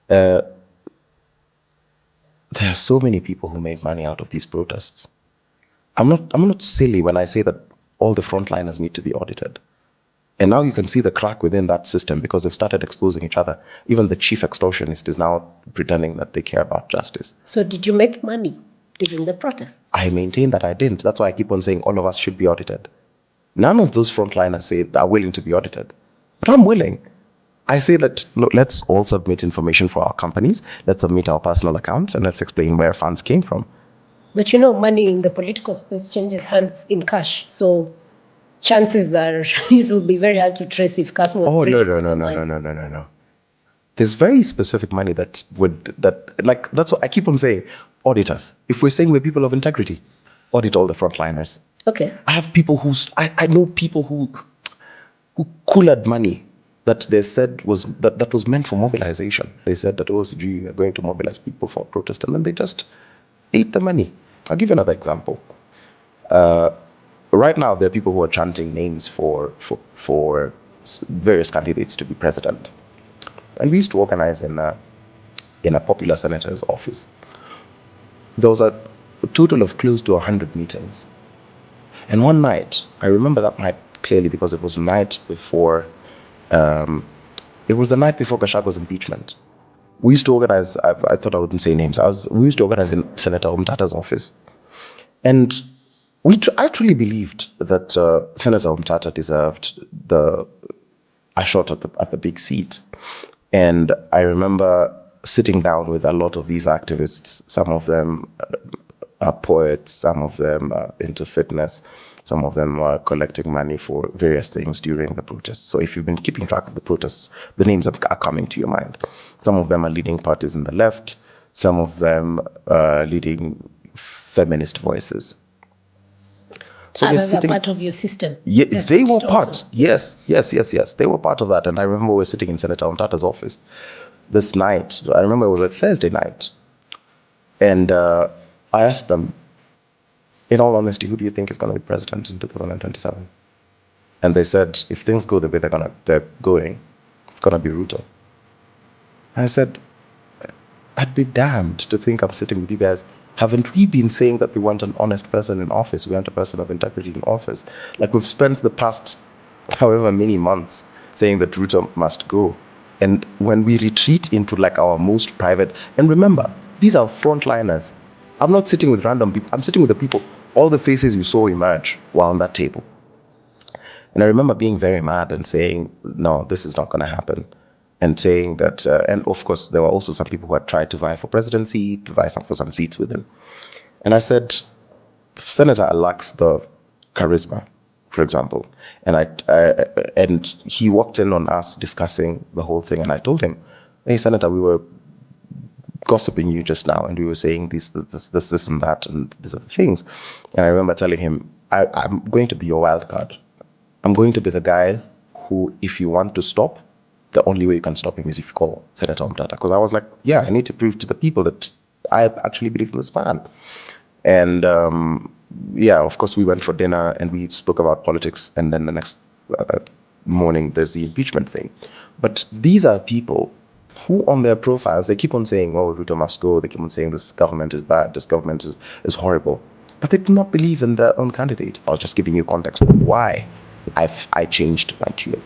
Uh, there are so many people who made money out of these protests. I'm not silly when I say that all the frontliners need to be audited. And now you can see the crack within that system because they've started exposing each other. Even the chief extortionist is now pretending that they care about justice. So did you make money during the protests? I maintain that I didn't. That's why I keep on saying all of us should be audited. None of those frontliners say are willing to be audited. But I'm willing. I say that look, let's all submit information for our companies, let's submit our personal accounts, and let's explain where funds came from. But you know, money in the political space changes hands in cash. So chances are it will be very hard to trace if Kasmo. Oh no. There's very specific money that's what I keep on saying. Auditors. If we're saying we're people of integrity, audit all the frontliners. Okay. I have people I know people who cooled money that they said that was meant for mobilization. They said that OCG are going to mobilize people for protest, and then they just ate the money. I'll give you another example. Right now, there are people who are chanting names for various candidates to be president, and we used to organize in a popular senator's office. There was a total of close to 100 meetings. And one night, I remember that night clearly because it was the night before Gachagwa's impeachment. We used to organize, I thought I wouldn't say names. We used to organize in Senator Umtata's office. And I truly believed that Senator Umtata deserved a shot at the big seat. And I remember sitting down with a lot of these activists. Some of them are poets, some of them are into fitness, some of them are collecting money for various things during the protests. So if you've been keeping track of the protests, the names are coming to your mind. Some of them are leading parties in the left, some of them are leading feminist voices. So they're part of your system. Yeah, they were part. Yes. They were part of that. And I remember we were sitting in Senator Umtata's office this night. I remember it was a Thursday night. And I asked them, in all honesty, who do you think is going to be president in 2027? And they said, if things go the way they're going, it's going to be Ruto. I said, I'd be damned to think I'm sitting with you guys. Haven't we been saying that we want an honest person in office? We want a person of integrity in office. Like we've spent the past however many months saying that Ruto must go. And when we retreat into like our most private, and remember, these are frontliners. I'm not sitting with random people. I'm sitting with the people. All the faces you saw emerge were on that table. And I remember being very mad and saying, no, this is not going to happen. And saying that, and of course, there were also some people who had tried to vie for presidency, to vie for some seats with him. And I said, Senator lacks the charisma, for example. And and he walked in on us discussing the whole thing. And I told him, hey, Senator, we were gossiping you just now, and we were saying this and that, and these are the things. And I remember telling him, I'm going to be your wild card. I'm going to be the guy who, if you want to stop, the only way you can stop him is if you call Senator Umtata. Because I was like, yeah, I need to prove to the people that I actually believe in this man. And yeah, of course, we went for dinner and we spoke about politics. And then the next morning, there's the impeachment thing. But these are people who on their profiles, they keep on saying, oh, Ruto must go. They keep on saying this government is bad. This government is horrible. But they do not believe in their own candidate. I was just giving you context of why I changed my tune.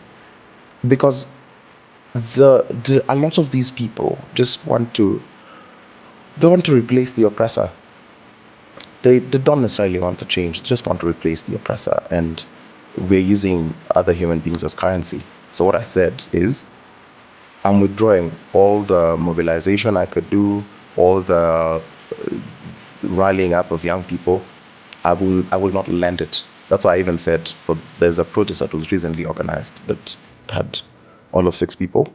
Because a lot of these people just want to replace the oppressor. They don't necessarily want to change, they just want to replace the oppressor, and we're using other human beings as currency. So what I said is, I'm withdrawing all the mobilization I could do, all the rallying up of young people. I will not lend it. That's why I even said there's a protest that was recently organized that had all of 6 people,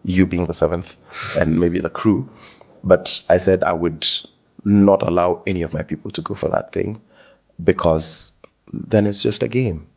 you being the 7th, and maybe the crew. But I said I would not allow any of my people to go for that thing, because then it's just a game.